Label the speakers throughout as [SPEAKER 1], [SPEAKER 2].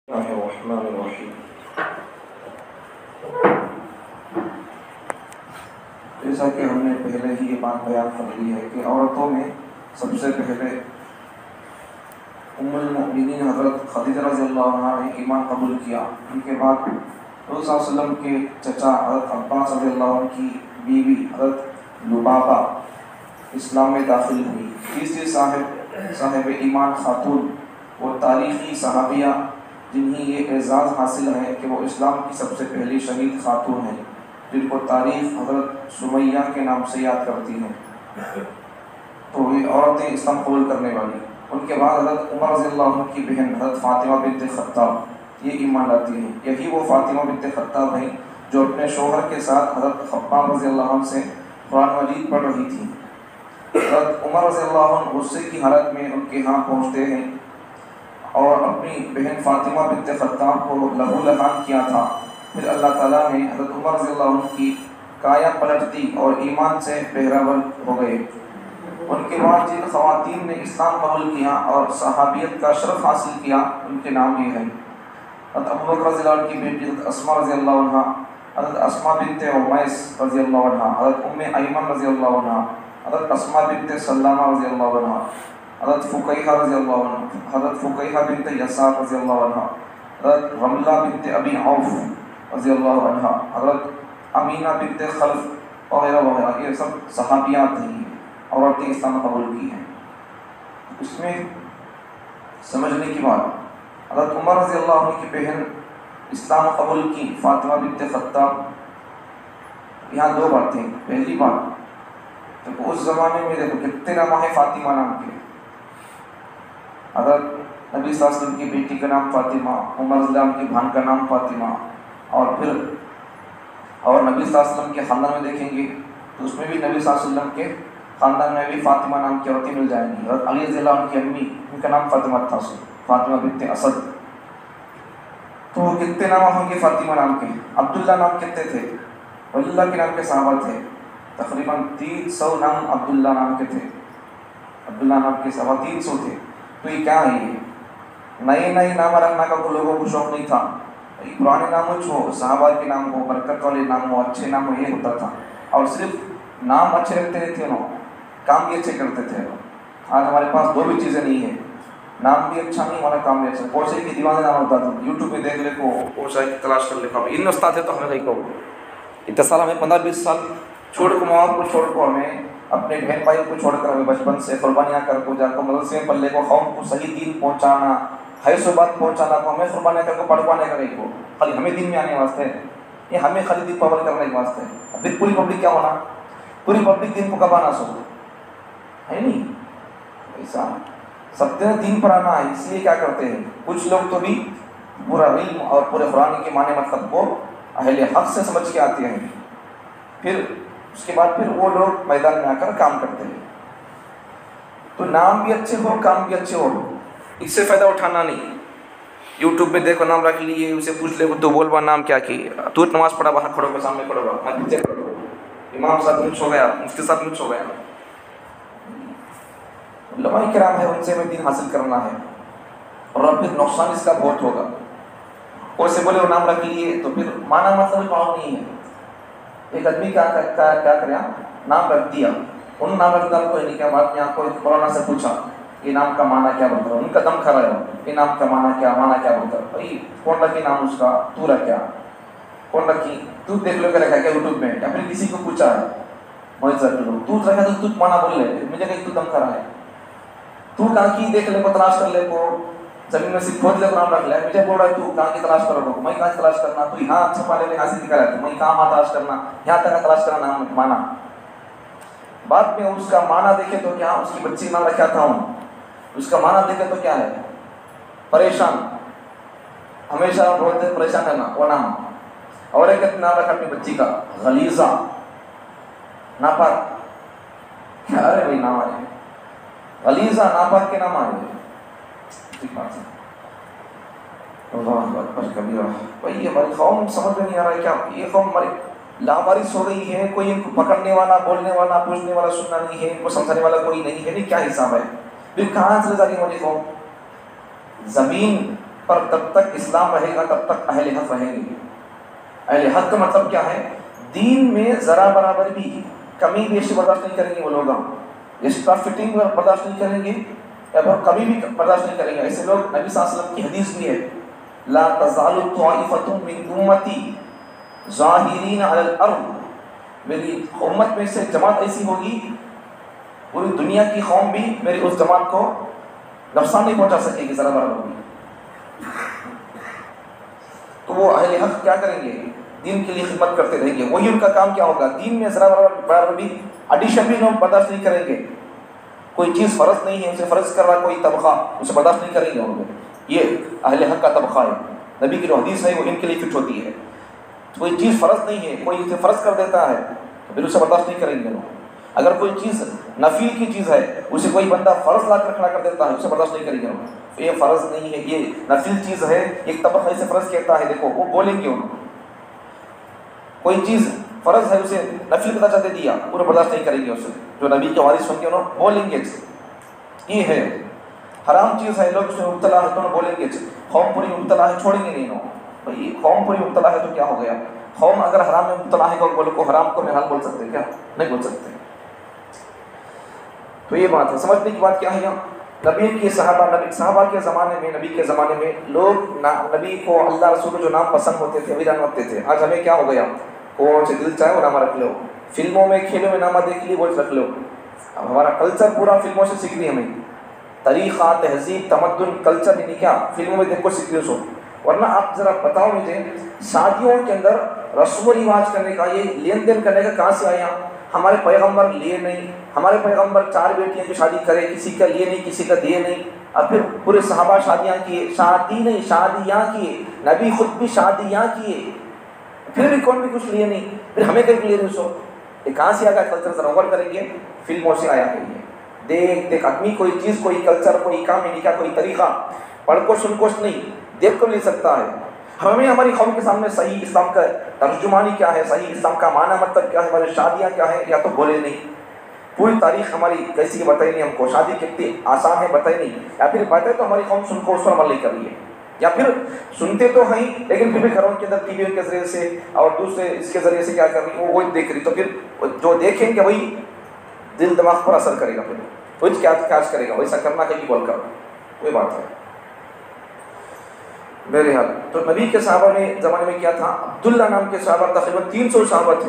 [SPEAKER 1] اللہ الرحمن الرحیم۔ جیسا کہ ہم نے پہلے ہی یہ بات بیان کر لی ہے کہ عورتوں میں سب سے پہلے ام المؤمنین حضرت خدیجہ رضی اللہ عنہ نے ایمان قبول کیا۔ ان کے بعد رسول صلی اللہ علیہ وسلم کے چچا حضرت عباس رضی اللہ عنہ کی بیوی حضرت لبابہ اسلام میں داخل ہوئی۔ تیسری صاحب ایمان خاتون وہ تاریخی صحابیہ جنہیں یہ اعزاز حاصل ہے کہ وہ اسلام کی سب سے پہلی شہید خاتون ہیں، جن کو تاریخ حضرت سمیہ کے نام سے یاد کرتی ہے۔ تو یہ عورتیں اسلام قبول کرنے والی۔ ان کے بعد حضرت عمر رضی اللہ عنہ کی بہن حضرت فاطمہ بنت خطاب یہ ایمان لاتی ہیں۔ یہی وہ فاطمہ بنت خطاب ہیں جو اپنے شوہر کے ساتھ حضرت خباب رضی اللہ عنہ سے قرآن مجید پڑھ رہی تھی۔ حضرت عمر رضی اللہ عنہ غصے کی حالت میں ان کے ہاں پہنچتے ہیں اور اپنی بہن فاطمہ بنت خطاب کو لہو لہان کیا تھا۔ پھر اللہ تعالیٰ نے حضرت عمر رضی اللہ عنہ کی کایا پلٹ دی اور ایمان سے بہرور ہو گئے۔ ان کے بعد جن خواتین نے اسلام قبول کیا اور صحابیت کا شرف حاصل کیا ان کے نام یہ ہیں: حضرت ابوبکر رضی اللہ عنہ کی بیٹی حضرت اسماء رضی اللہ عنہ، حضرت اسماء بنت عمیس رضی اللہ عنہ، حضرت ام ایمن رضی اللہ عنہ، حضرت اسماء بنت سلامہ رضی اللہ عنہ، حضرت فقیہہ رضی اللہ عنہ، حضرت فقیہہ بنت یسار رضی اللہ عنہ، حضرت رملہ بنت ابی عوف رضی اللہ عنہ، حضرت امینہ بنت خلف وغیرہ وغیرہ۔ یہ سب صحابیات ہیں، عورتیں اسلام قبول کی ہیں۔ اس میں سمجھنے کی بات، حضرت عمر رضی اللہ عنہ کی بہن اسلام قبول کی فاطمہ بنت خطاب۔ یہاں دو باتیں۔ پہلی بات تو اس زمانے میں دیکھو کتنے نام ہے فاطمہ نام کے۔ حضرت نبی صلی اللہ علیہ وسلم کی بیٹی کا نام فاطمہ، عمر رضی اللہ عنہ کی بہن کا نام فاطمہ، اور پھر نبی صلی اللہ علیہ وسلم کے خاندان میں دیکھیں گے تو اس میں بھی نبی صلی اللہ علیہ وسلم کے خاندان میں بھی فاطمہ نام کی عورتیں مل جائیں گی۔ حضرت علی رضی اللہ عنہ کی امی، ان کا نام فاطمہ تھا، فاطمہ بنت اسد۔ تو کتنے نام ہوں گے فاطمہ نام کے؟ عبداللہ نام کتنے تھے؟ اللہ کے نام کے صحابہ تھے، تقریباً 300 نام عبداللہ نام کے تھے۔ عبداللہ نام کے صحابہ 300 تھے۔ تو یہ کیا ہے؟ یہ نئے نام رکھنا کا لوگوں کو شوق نہیں تھا، پرانے نام ہو، صحابہ کے نام ہو، برکت والے نام ہو، اچھے نام ہو، یہ ہوتا تھا۔ اور صرف نام اچھے رکھتے نہیں تھے، کام بھی اچھے کرتے تھے۔ آج ہمارے پاس دو بھی چیزیں نہیں ہیں، نام بھی اچھا نہیں، ہمارا کام بھی اچھا۔ کوشے کی دیوانے نام ہوتا تھا، یوٹیوب پہ دیکھ لے کو کوشے کی تلاش کر لے کو۔ ان استاد ہے تو ہمیں نہیں کہو، اتنا سال ہمیں 15-20 سال چھوڑ کو، ماں کو چھوڑ کو، ہمیں اپنے بہن بھائی کو چھوڑ کر ہمیں بچپن سے قربانیاں کر کو جا کر مدرسے میں پلے کو قوم کو صحیح دین پہنچانا، حیث و بات پہنچانا کو، ہمیں قربانیاں کر کو پڑھوانے کا نہیں کو، خالی ہمیں دین میں آنے واسطے، یہ ہمیں خالی دین پابند کرنے کے واسطے۔ اب پوری پبلک کیا ہونا؟ پوری پبلک دین کو کبانا سو ہے نہیں ایسا، سب دین پر آنا ہے۔ اس لیے کیا کرتے ہیں کچھ لوگ تو بھی پورا علم اور پورے قرآن کے معنی مطلب کو اہل حق سے سمجھ کے آتے ہیں، پھر اس کے بعد پھر وہ لوگ میدان میں آ کر کام کرتے ہیں۔ تو نام بھی اچھے ہو، کام بھی اچھے ہو، اس سے فائدہ اٹھانا نہیں۔ یوٹیوب پہ دیکھو نام رکھ لیے، اسے پوچھ لے تو بول با نام کیا کی، تو نماز پڑھا باہر کھڑو کے سامنے کھڑو گا، میں پیچھے کھڑو، امام صاحب مجھ ہو گیا، مفتی صاحب مجھ ہو گیا۔ علماء کرام ہے، ان سے ہمیں دین حاصل کرنا ہے، اور پھر نقصان اس کا بہت ہوگا۔ ویسے بولے وہ نام رکھ لیے تو پھر مانا مطلب معلوم نہیں ہے۔ ایک آدمی کیا کریا، نام رکھ دیا، ان نام رکھ دیا کوئی نہیں کیا بات، یہاں کوئی مولانا سے پوچھا یہ نام کا معنی کیا بولتا ہے، ان کا دم کھڑا ہے، یہ نام کا معنی کیا بولتا ہے، بھائی کون رکھی نام اس کا، تو رکھا کون رکھی، تو دیکھ لو کہ رکھا کیا یوٹیوب میں، یا پھر کسی کو پوچھا ہے مجھے سر تو رکھا تو معنی بول لے، مجھے کہیں تو دم کھڑا ہے، تو کہاں کی دیکھ لے کو، تلاش کر لے کو، زمین میں سے کھود لے کو نام رکھ لے، مجھے بول رہا ہے تو کہاں کی تلاش کرو گا، میں کہاں کی تلاش کرنا، تو یہاں چھپا لے حاصل دکھا رہا ہے، میں کہاں ماں تلاش کرنا، یہاں تک تلاش کرنا نام مانا۔ بعد میں اس کا معنی دیکھے تو کیا، اس کی بچی نام رکھا تھا ہوں، اس کا معنی دیکھے تو کیا ہے، پریشان، ہمیشہ بولتے پریشان رہنا وہ نام۔ اور ایک نام رکھا اپنی بچی کا غلیظہ، ناپاک، کیا ہے بھائی نام آئے غلیظہ، ناپاک کے نام آئے، ٹھیک بات ہے۔ اللہ اکبر کبیرہ، بھائی ہماری قوم سمجھ میں نہیں آ رہا ہے کیا، یہ قوم ہماری لاوارث ہو گئی ہے، کوئی ان کو پکڑنے والا، بولنے والا، پوچھنے والا، سننا نہیں ہے، ان کو سمجھانے والا کوئی نہیں ہے، نہیں کیا حساب ہے، پھر کہاں چلے جا رہی ہماری قوم؟ زمین پر تب تک اسلام رہے گا تب تک اہل حق رہیں گے۔ اہل حق کا مطلب کیا ہے؟ دین میں ذرا برابر بھی کمی بیشی برداشت نہیں کریں گے وہ لوگ، ایکسٹرا فٹنگ برداشت نہیں کریں گے، یا پھر کبھی بھی برداشت نہیں کریں گے۔ ایسے لوگ، نبی صلی اللہ علیہ وسلم کی حدیث بھی ہے، لا تزال طائفۃ من امتی ظاہرین علی الارض، میری امت میں سے جماعت ایسی ہوگی، پوری دنیا کی قوم بھی میری اس جماعت کو نقصان نہیں پہنچا سکے گی ذرا برابر بھی۔ تو وہ اہل حق کیا کریں گے؟ دین کے لیے خدمت کرتے رہیں گے، وہی ان کا کام کیا ہوگا؟ دین میں ذرا برابر بھی ایڈیشن بھی لوگ برداشت نہیں کریں گے۔ کوئی چیز فرض نہیں ہے، اسے فرض کر رہا کوئی طبقہ، اسے برداشت نہیں کریں گے ان لوگ۔ یہ اہل حق کا طبقہ ہے، نبی کی جو حدیث ہے وہ ان کے لیے فٹ ہوتی ہے۔ کوئی چیز فرض نہیں ہے، کوئی اسے فرض کر دیتا ہے تو پھر اسے برداشت نہیں کریں گے لوگ۔ اگر کوئی چیز نفی کی چیز ہے، اسے کوئی بندہ فرض لا کر کھڑا کر دیتا ہے، اسے برداشت نہیں کریں گے لوگ۔ یہ فرض نہیں ہے، یہ نفی چیز ہے، ایک طبقہ اسے فرض کہتا ہے، دیکھو وہ بولیں گے انہوں۔ کوئی چیز فرض ہے، اسے نفی کا درجہ دے دیا، پورا برداشت نہیں کریں گے اسے، جو نبی کے وارث ہوں گے انہوں بولیں گے یہ ہے حرام چیز ہے، لوگ اس میں مبتلا ہے تو انہوں بولیں گے قوم پوری مبتلا ہے، چھوڑیں گے نہیں انہوں۔ بھائی قوم پوری مبتلا ہے تو کیا ہو گیا؟ قوم اگر حرام میں مبتلا ہے کو حرام کو حلال بول سکتے کیا؟ نہیں بول سکتے۔ تو یہ بات ہے، سمجھنے کی بات کیا ہے یہاں؟ نبی کے صحابہ کے زمانے میں، نبی کے زمانے میں لوگ نبی کو، اللہ رسول کو جو نام پسند ہوتے تھے وہی نام رکھتے تھے۔ آج ہمیں کیا ہو گیا؟ کون سے دل چاہے وہ نام رکھ لو، فلموں میں کھیلوں میں نامہ دیکھ لیے وہ رکھ لو۔ اب ہمارا کلچر پورا فلموں سے سیکھ لی، ہمیں طریقہ، تہذیب، تمدن، کلچر نہیں کیا فلموں میں دیکھ کو سیکھ سو۔ ورنہ آپ ذرا بتاؤ مجھے، شادیوں کے اندر رسم و رواج کرنے کا، یہ لین دین کرنے کا کہاں سے آیا؟ ہمارے پیغمبر لیے نہیں، ہمارے پیغمبر 4 بیٹیاں کی شادی کرے، کسی کا لیے نہیں، کسی کا دیے نہیں، اور پھر پورے صحابہ شادیاں کیے، شادی نہیں شادیاں کیے، نبی خود بھی شادیاں کیے، پھر بھی کون بھی کچھ لیے نہیں، پھر ہمیں کہیں لیے نہیں سو۔ یہ کہاں سے آ گیا کلچر؟ ذرا غور کریں گے، فلموں سے آیا ہے یہ۔ دیکھ دیکھ آدمی کوئی چیز، کوئی کلچر، کوئی کام نہیں کیا، کوئی طریقہ پڑھ کو سن کو نہیں، دیکھ کو نہیں سکتا ہے۔ ہمیں ہماری قوم کے سامنے صحیح اسلام کا ترجمانی کیا ہے، صحیح اسلام کا معنی مطلب کیا ہے، ہماری شادیاں کیا ہے، یا تو بولے نہیں، پوری تاریخ ہماری کیسی بتائی نہیں ہم کو، شادی کتنی آسان ہے بتائی نہیں، یا پھر بتائے تو ہماری قوم سن کو اس پر عمل نہیں کر رہی ہے، یا پھر سنتے تو ہیں لیکن پھر بھی گھروں کے اندر ٹی وی کے ذریعے سے اور دوسرے اس کے ذریعے سے کیا کر رہی ہے، وہ دیکھ رہی، تو پھر جو دیکھیں گے وہی دل دماغ پر اثر کرے گا، پھر وہی کیا کرے گا، ویسا کرنا کہیں بول کر کوئی بات ہے میرے حال۔ تو نبی کے صحابہ میں زمانے میں کیا تھا؟ عبداللہ نام کے صحابہ تقریباً 300 صحابہ تھے۔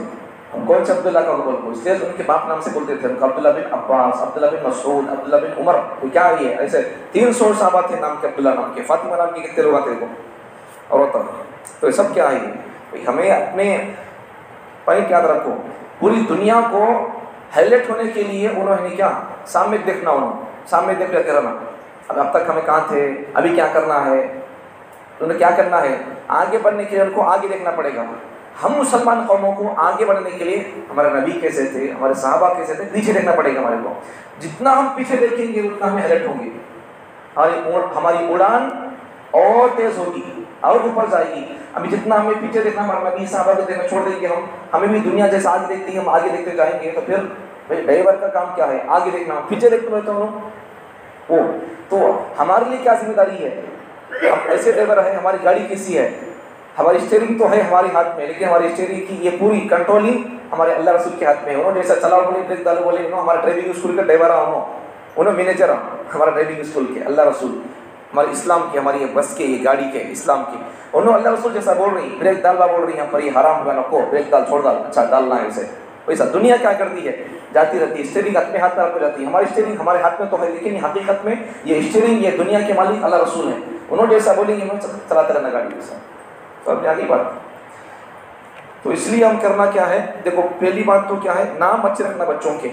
[SPEAKER 1] کون سے عبداللہ کا بول کو؟ اس لیے ان کے باپ نام سے بولتے تھے، عبداللہ بن عباس، عبداللہ بن مسعود، عبداللہ بن عمر، تو کیا یہ ایسے 300 صحابہ تھے نام کے، عبداللہ نام کے۔ فاطمہ نام کے کتنے لوگ آتے کو اور ہوتا، تو یہ سب کیا ہے؟ ہمیں اپنے پوائنٹ یاد رکھو، پوری دنیا کو ہائی لائٹ ہونے کے لیے انہوں نے کیا سامنے دیکھنا، انہوں سامنے دیکھ لیتے رہنا۔ اب تک ہمیں کہاں تھے، ابھی کیا کرنا ہے، انہیں کیا کرنا ہے، آگے بڑھنے کے لیے ان کو آگے دیکھنا پڑے گا۔ ہم مسلمان قوموں کو آگے بڑھنے کے لیے ہمارے نبی کیسے تھے، ہمارے صحابہ کیسے تھے، پیچھے دیکھنا پڑے گا ہمارے کو۔ جتنا ہم پیچھے دیکھیں گے اتنا ہم ہیلٹ ہوں گے، ہماری اڑان اور تیز ہوگی اور اوپر جائے گی۔ ابھی جتنا ہمیں پیچھے دیکھنا، ہمارے نبی صحابہ کو دیکھنا چھوڑ دیں گے ہمیں بھی دنیا جیسا آگے دیکھتی ہے، ہم آگے دیکھتے جائیں گے، تو پھر بھائی ڈرائیور کا کام کیا ہے؟ آگے دیکھنا، پیچھے دیکھتے رہتا ہوں وہ، تو ہمارے لیے کیا ذمہ داری ہے؟ ہم ایسے ڈرائیور ہیں، ہماری گاڑی کیسی ہے، ہماری اسٹیئرنگ تو ہے ہمارے ہاتھ میں، لیکن ہماری اسٹیئرنگ کی یہ پوری کنٹرولنگ ہمارے اللہ رسول کے ہاتھ میں ہے۔ انہوں نے جیسا چلاؤ بولے، بریک ڈالو بولے، انہوں ہمارا ڈرائیونگ اسکول کا ڈرائیور انہوں مینیجر ہمارا ڈرائیونگ اسکول کے، اللہ رسول ہمارے اسلام کے، ہماری بس کے، یہ گاڑی کے، اسلام کے، انہوں اللہ رسول جیسا بول رہی، بریک ڈالنا بول رہی ہیں پر یہ حرام ہوگا نکو، بریک ڈال چھوڑ ڈال، اچھا ڈالنا ہے اسے، ویسا دنیا کیا کرتی ہے، جاتی رہتی ہے، اسٹیئرنگ اپنے ہاتھ میں رکھ جاتی ہے۔ ہماری اسٹیئرنگ ہمارے ہاتھ میں تو ہے، لیکن حقیقت میں یہ اسٹیئرنگ یہ دنیا کے مالک اللہ رسول ہیں، انہوں جیسا بولیں گے ہمیں چلاتے رہنا گاڑی جیسا، تو اب آگے بات۔ تو اس لیے ہم کرنا کیا ہے، دیکھو پہلی بات تو کیا ہے، نام اچھے رکھنا بچوں کے۔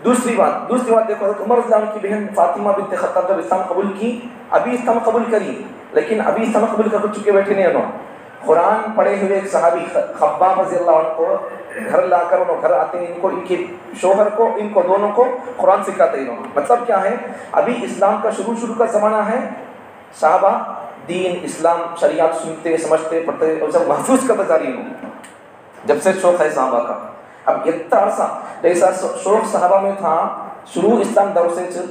[SPEAKER 1] دوسری بات دیکھو، حضرت عمر رضی اللہ عنہ کی بہن فاطمہ بنت خطاب جب اسلام قبول کی، ابھی اسلام قبول کری، لیکن ابھی اسلام قبول کر چکے بیٹھے نہیں انہوں، قرآن پڑھے ہوئے ایک صحابی خباب رضی اللہ عنہ کو گھر لا کر انہوں گھر آتے ہیں، ان کو، ان کے شوہر کو، ان کو دونوں کو قرآن سکھاتے ہیں انہوں۔ مطلب کیا ہے، ابھی اسلام کا شروع کا زمانہ ہے، صحابہ دین اسلام شریعت سنتے سمجھتے پڑھتے اور سب محفوظ کرتے جا رہی ہوں، جب سے شوق ہے صحابہ کا۔ اب اتنا عرصہ جیسا شوق صحابہ میں تھا شروع اسلام دور سے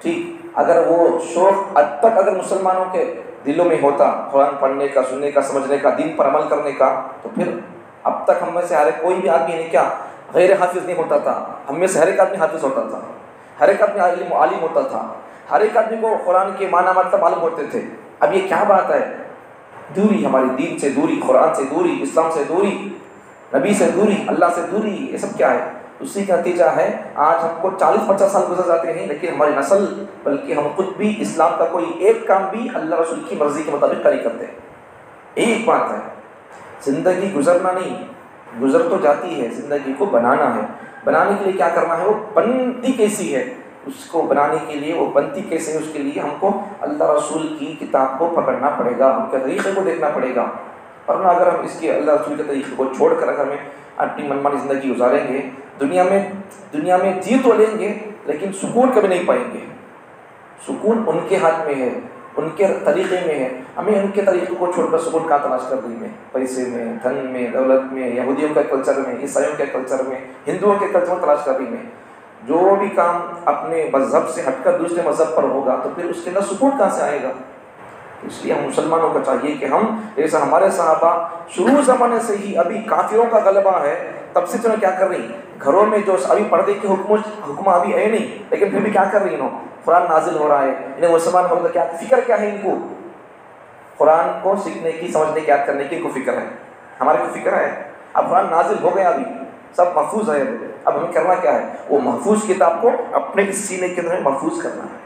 [SPEAKER 1] ٹھیک اگر وہ شوق اب تک اگر مسلمانوں کے دلوں میں ہوتا قرآن پڑھنے کا، سننے کا، سمجھنے کا، دین پر عمل کرنے کا، تو پھر اب تک ہم میں سے ہر کوئی بھی آدمی نہیں کیا غیر حافظ نہیں ہوتا تھا، ہم میں سے ہر ایک آدمی حافظ ہوتا تھا، ہر ایک آدمی عالم ہوتا تھا، ہر ایک آدمی کو قرآن کے معنی مطلب معلوم ہوتے تھے۔ اب یہ کیا بات ہے؟ دوری، ہماری دین سے دوری، قرآن سے دوری، اسلام سے دوری، نبی سے دوری، اللہ سے دوری، یہ سب کیا ہے؟ اسی کا نتیجہ ہے آج ہم کو 40-50 سال گزر جاتے ہیں لیکن ہماری نسل بلکہ ہم خود بھی اسلام کا کوئی ایک کام بھی اللہ رسول کی مرضی کے مطابق نہیں کرتے۔ ایک بات ہے، زندگی گزرنا نہیں، گزر تو جاتی ہے، زندگی کو بنانا ہے۔ بنانے کے لیے کیا کرنا ہے؟ وہ بنتی کیسی ہے، اس کو بنانے کے لیے وہ بنتی کیسے ہے، اس کے لیے ہم کو اللہ رسول کی کتاب کو پکڑنا پڑے گا، ان کے طریقے کو دیکھنا پڑے گا۔ ورنہ اگر ہم اس کے اللہ رسول کے طریقے کو چھوڑ کر اگر ہمیں اپنی منمانی زندگی گزاریں گے، دنیا میں جی تو لیں گے لیکن سکون کبھی نہیں پائیں گے۔ سکون ان کے ہاتھ میں ہے، ان کے طریقے میں ہے، ہمیں ان کے طریقے کو چھوڑ کر سکون کا تلاش کر دی میں، پیسے میں، دھن میں، دولت میں، یہودیوں کے کلچر میں، عیسائیوں کے کلچر میں، ہندوؤں کے کلچر میں تلاش کر دی میں۔ جو بھی کام اپنے مذہب سے ہٹ کر دوسرے مذہب پر ہوگا تو پھر اس کے اندر سکون کہاں سے آئے گا؟ اس لیے ہم مسلمانوں کو چاہیے کہ ہم جیسا ہمارے صحابہ شروع زمانے سے ہی، ابھی کافروں کا غلبہ ہے تب سے کیا کر رہی ہیں گھروں میں، جو ابھی پردے کے حکم ابھی ہے نہیں لیکن پھر بھی کیا کر رہی ہیں، قرآن نازل ہو رہا ہے، انہیں مسلمان ہونے کا کیا فکر کیا ہے، ان کو قرآن کو سیکھنے کی، سمجھنے کی، یاد کرنے کی ان کو فکر ہے، ہمارے کو فکر ہے۔ اب قرآن نازل ہو گیا، ابھی سب محفوظ ہے، اب ہمیں کرنا کیا ہے؟ وہ محفوظ کتاب کو اپنے اس سینے کے اندر محفوظ کرنا ہے۔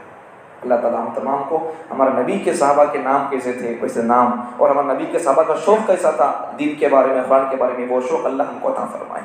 [SPEAKER 1] اللہ تعالیٰ ہم تمام کو ہمارے نبی کے صحابہ کے نام کیسے تھے ویسے نام، اور ہمارے نبی کے صحابہ کا شوق کیسا تھا دین کے بارے میں، قرآن کے بارے میں، وہ شوق اللہ ہم کو عطا فرمائے۔